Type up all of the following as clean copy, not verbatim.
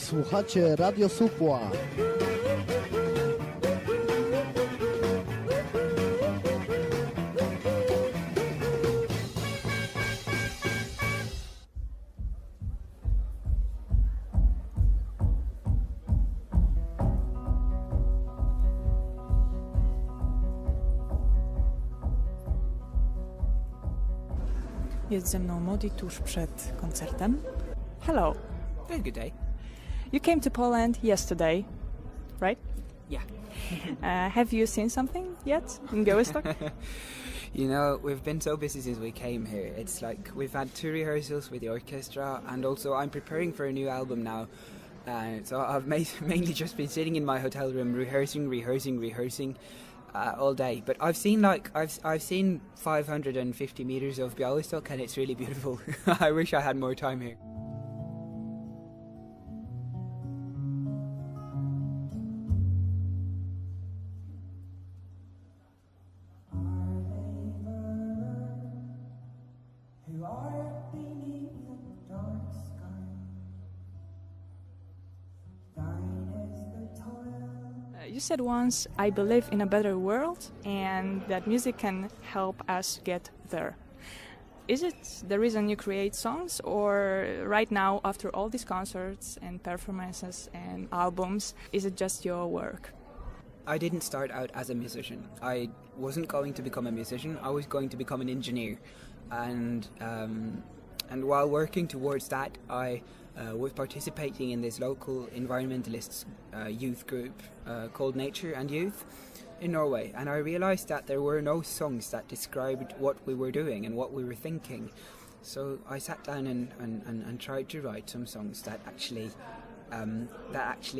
Słuchacie Radio Supła. Jest ze mną Moddi tuż przed koncertem. Hello. Very good day. You came to Poland yesterday, right? Yeah. Have you seen something yet in Białystok? You know, we've been so busy since we came here. It's like we've had 2 rehearsals with the orchestra, and also I'm preparing for a new album now. So I've mainly just been sitting in my hotel room rehearsing all day. But I've seen 550 meters of Białystok, and it's really beautiful. I wish I had more time here. You said once, I believe in a better world and that music can help us get there. Is it the reason you create songs, or right now, after all these concerts and performances and albums, is it just your work? I didn't start out as a musician. I wasn't going to become a musician. I was going to become an engineer. And while working towards that, I was participating in this local environmentalists youth group called Nature and Youth in Norway, and I realized that there were no songs that described what we were doing and what we were thinking. So I sat down and tried to write some songs that actually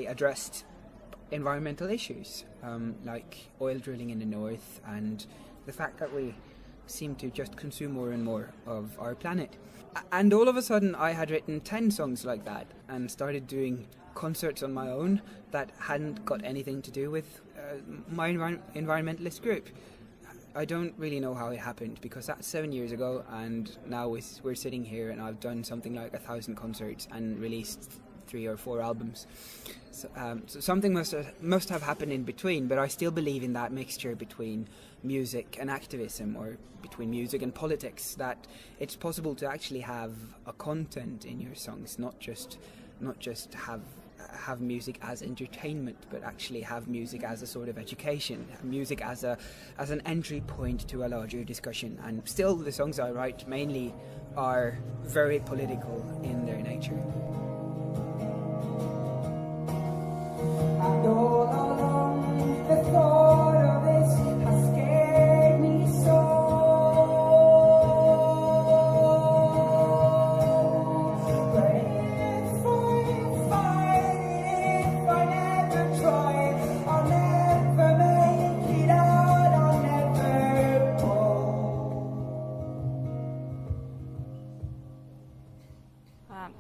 addressed environmental issues, like oil drilling in the north and the fact that we seem to just consume more and more of our planet. And all of a sudden I had written 10 songs like that and started doing concerts on my own that hadn't got anything to do with my environmentalist group. I don't really know how it happened, because that's 7 years ago, and now we're sitting here and I've done something like 1,000 concerts and released 3 or 4 albums. So something must have happened in between, but I still believe in that mixture between music and activism, or between music and politics, that it's possible to actually have a content in your songs, not just have music as entertainment, but actually have music as a sort of education, music as an entry point to a larger discussion. And still, the songs I write mainly are very political in their nature. And all along, the thought of it has scared me so. But if I fight, if I never try, I'll never make it out, I'll never go.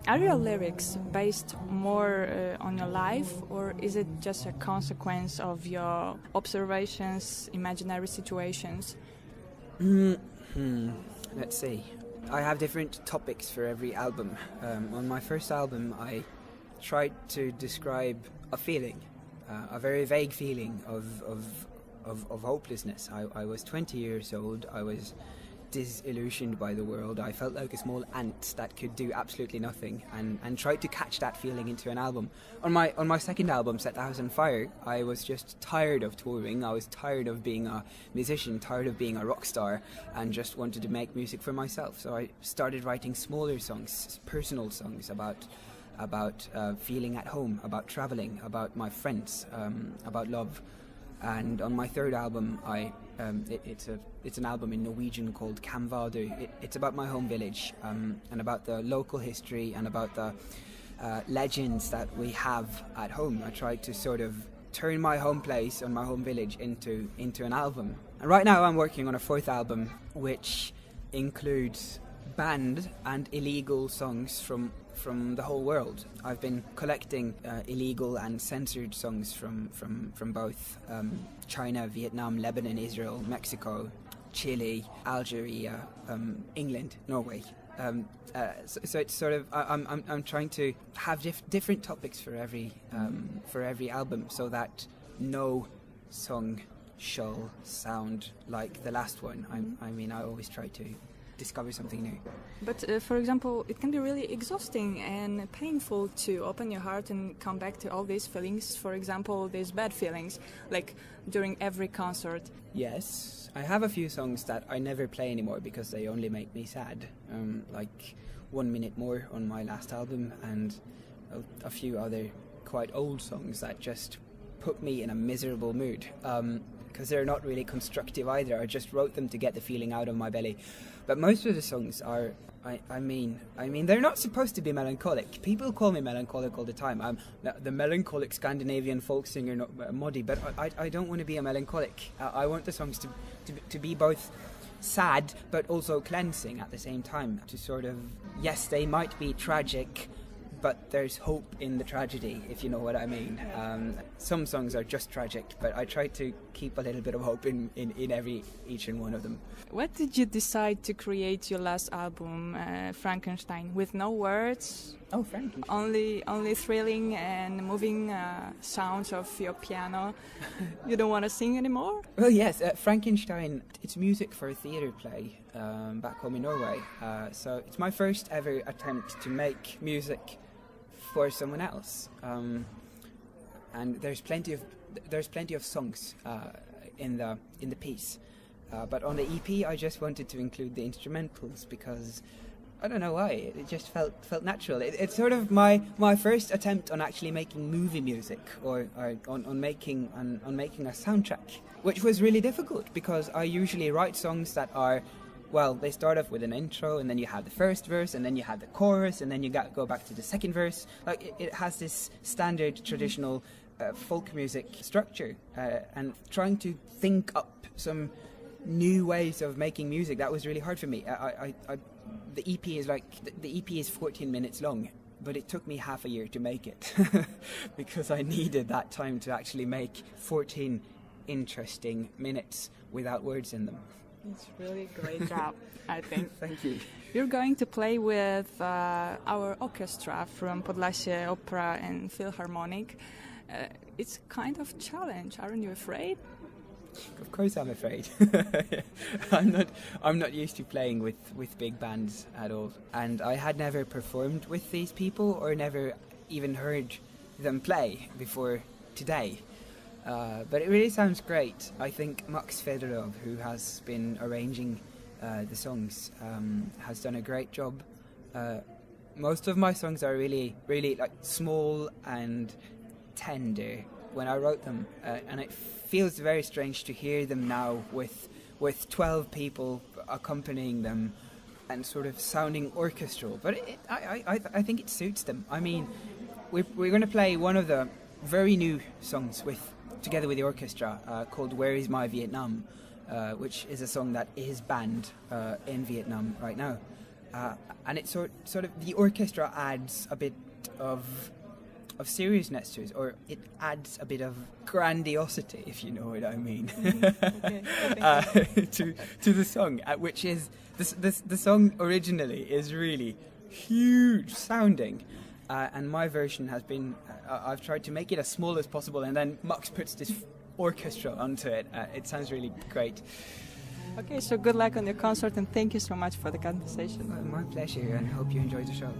Are your lyrics based more on your life, or is it just a consequence of your observations, imaginary situations? Let's see. I have different topics for every album. On my first album, I tried to describe a feeling, a very vague feeling of hopelessness. I was 20 years old. I was disillusioned by the world. I felt like a small ant that could do absolutely nothing, and tried to catch that feeling into an album. On my second album, Set the House on Fire, I was just tired of touring. I was tired of being a musician, tired of being a rock star, and just wanted to make music for myself. So I started writing smaller songs, personal songs about feeling at home, about traveling, about my friends, about love. And on my third album, it's an album in Norwegian called Kamvadu. It's about my home village, and about the local history and about the legends that we have at home. I tried to sort of turn my home place and my home village into an album. And right now I'm working on a 4th album, which includes banned and illegal songs from the whole world. I've been collecting illegal and censored songs from both China, Vietnam, Lebanon, Israel, Mexico, Chile, Algeria, England, Norway. So it's sort of I'm trying to have different topics for every album, so that no song shall sound like the last one. I mean, I always try to discover something new. But for example, it can be really exhausting and painful to open your heart and come back to all these feelings. For example, these bad feelings, like during every concert. Yes, I have a few songs that I never play anymore because they only make me sad. Like 1 Minute More on my last album, and a few other quite old songs that just put me in a miserable mood. Because they're not really constructive either. I just wrote them to get the feeling out of my belly. But most of the songs are, I mean, they're not supposed to be melancholic. People call me melancholic all the time. I'm the melancholic Scandinavian folk singer, Moddim, but I don't want to be a melancholic. I want the songs to be both sad but also cleansing at the same time. To sort of, yes, they might be tragic, but there's hope in the tragedy, if you know what I mean. Some songs are just tragic, but I try to keep a little bit of hope in each and one of them. What did you decide to create your last album, Frankenstein, with no words? Oh, Frankenstein. Only thrilling and moving sounds of your piano. You don't want to sing anymore? Well, yes, Frankenstein, it's music for a theatre play back home in Norway. So it's my first ever attempt to make music for someone else. And there's plenty of songs in the piece. But on the EP, I just wanted to include the instrumentals because I don't know why. It just felt natural. It's sort of my first attempt on actually making movie music, or on making a soundtrack, which was really difficult because I usually write songs that are, well, they start off with an intro, and then you have the first verse, and then you have the chorus, and then you go back to the second verse. Like it has this standard traditional folk music structure, and trying to think up some new ways of making music, that was really hard for me. The EP is 14 minutes long, but it took me half a year to make it because I needed that time to actually make 14 interesting minutes without words in them. It's really a great job, I think. Thank you. You're going to play with our orchestra from Podlasie Opera and Philharmonic. It's kind of challenge, aren't you afraid? Of course I'm afraid. I'm not used to playing with big bands at all. And I had never performed with these people or never even heard them play before today. But it really sounds great. I think Max Fedorov, who has been arranging the songs, has done a great job. Most of my songs are really, really like small and tender when I wrote them, and it feels very strange to hear them now with 12 people accompanying them and sort of sounding orchestral. But I think it suits them. I mean, we're going to play one of the very new songs together with the orchestra called "Where Is My Vietnam," which is a song that is banned in Vietnam right now, and it sort of the orchestra adds a bit of seriousness to it, or it adds a bit of grandiosity, if you know what I mean, to the song, which is the song originally is really huge sounding, and my version has been I've tried to make it as small as possible, and then Max puts this orchestra onto it. It sounds really great. Okay, so good luck on your concert, and thank you so much for the conversation. My pleasure, and hope you enjoyed the show.